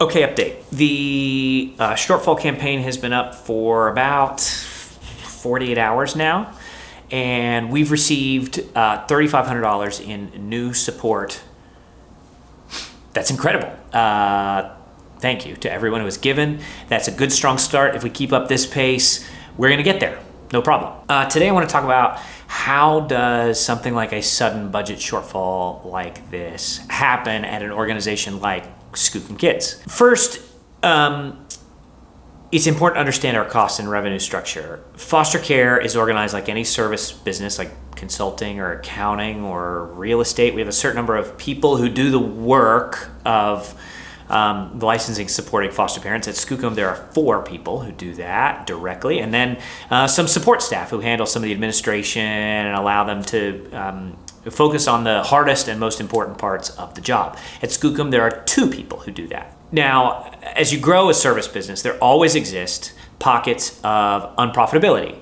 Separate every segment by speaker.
Speaker 1: Okay, update. The shortfall campaign has been up for about 48 hours now, and we've received $3,500 in new support. That's incredible. Thank you to everyone who has given. That's a good, strong start. If we keep up this pace, we're going to get there. No problem. Today I want to talk about how does something like a sudden budget shortfall like this happen at an organization like Skookum Kids. First, it's important to understand our cost and revenue structure. Foster care is organized like any service business, like consulting or accounting or real estate. We have a certain number of people who do the work of licensing, supporting foster parents. At Skookum, there are 4 people who do that directly, and then some support staff who handle some of the administration and allow them to focus on the hardest and most important parts of the job. At Skookum, there are 2 people who do that. Now, as you grow a service business, there always exist pockets of unprofitability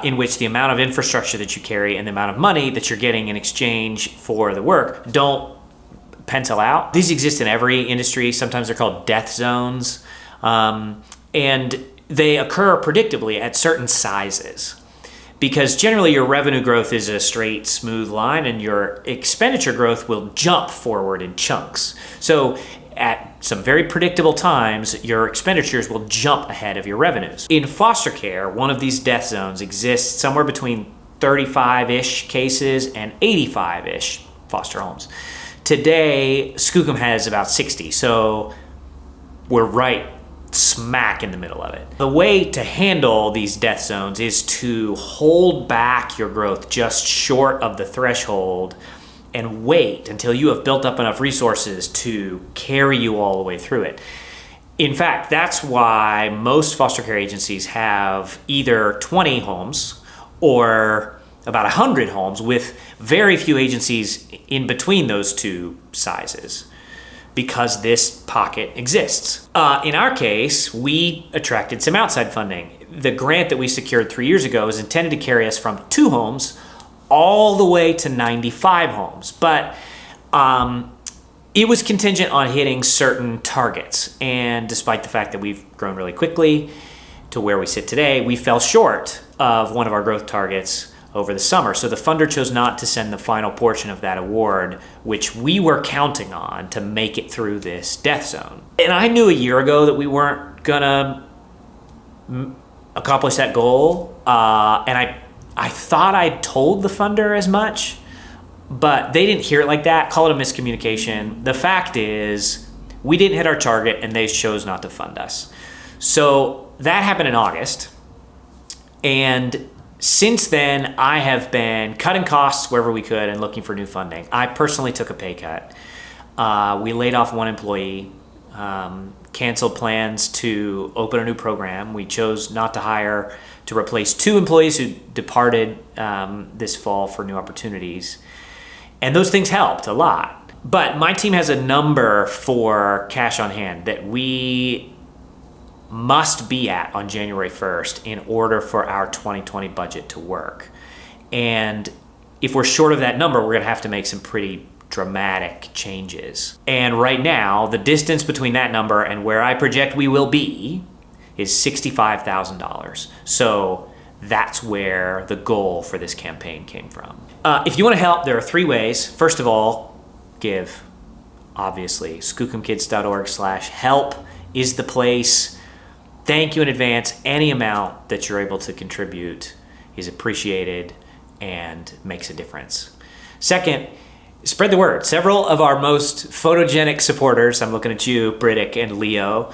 Speaker 1: in which the amount of infrastructure that you carry and the amount of money that you're getting in exchange for the work don't pencil out. These exist in every industry. Sometimes they're called death zones, and they occur predictably at certain sizes, because generally your revenue growth is a straight, smooth line and your expenditure growth will jump forward in chunks. So at some very predictable times, your expenditures will jump ahead of your revenues. In foster care, one of these death zones exists somewhere between 35-ish cases and 85-ish foster homes. Today, Skookum has about 60, so we're right smack in the middle of it. The way to handle these death zones is to hold back your growth just short of the threshold and wait until you have built up enough resources to carry you all the way through it. In fact, that's why most foster care agencies have either 20 homes or about 100 homes, with very few agencies in between those 2 sizes, because this pocket exists. In our case, we attracted some outside funding. The grant that we secured 3 years ago is intended to carry us from 2 homes all the way to 95 homes, but it was contingent on hitting certain targets. And despite the fact that we've grown really quickly to where we sit today, we fell short of one of our growth targets over the summer. So the funder chose not to send the final portion of that award, which we were counting on to make it through this death zone. And I knew a year ago that we weren't gonna accomplish that goal. And I thought I'd told the funder as much, but they didn't hear it like that. Call it a miscommunication. The fact is, we didn't hit our target and they chose not to fund us. So that happened in August. And since then, I have been cutting costs wherever we could and looking for new funding. I personally took a pay cut. We laid off 1 employee, canceled plans to open a new program. We chose not to hire to replace 2 employees who departed this fall for new opportunities. And those things helped a lot. But my team has a number for cash on hand that we must be at on January 1st in order for our 2020 budget to work. And if we're short of that number, we're gonna have to make some pretty dramatic changes. And right now, the distance between that number and where I project we will be is $65,000. So that's where the goal for this campaign came from. If you wanna help, there are 3 ways. First of all, give, obviously. Skookumkids.org/help is the place. Thank you in advance. Any amount that you're able to contribute is appreciated and makes a difference. Second, spread the word. Several of our most photogenic supporters, I'm looking at you, Briddick and Leo,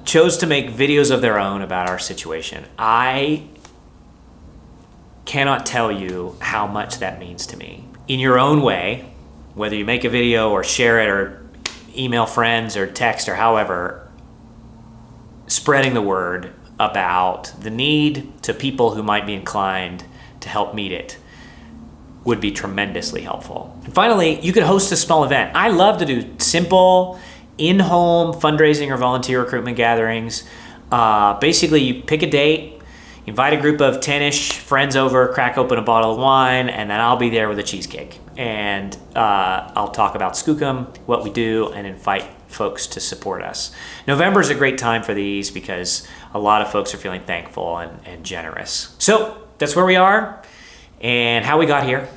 Speaker 1: chose to make videos of their own about our situation. I cannot tell you how much that means to me. In your own way, whether you make a video or share it or email friends or text or however, spreading the word about the need to people who might be inclined to help meet it would be tremendously helpful. And finally, you could host a small event. I love to do simple in-home fundraising or volunteer recruitment gatherings. Basically, you pick a date, invite a group of 10-ish friends over, crack open a bottle of wine, and then I'll be there with a cheesecake. And I'll talk about Skookum, what we do, and invite folks to support us. November is a great time for these because a lot of folks are feeling thankful and generous. So that's where we are and how we got here.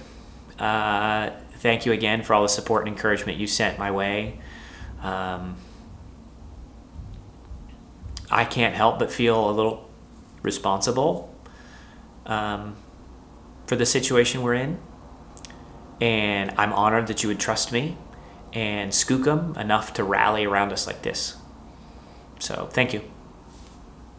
Speaker 1: Thank you again for all the support and encouragement you sent my way. I can't help but feel a little responsible for the situation we're in. And I'm honored that you would trust me and Skookum enough to rally around us like this. So thank you.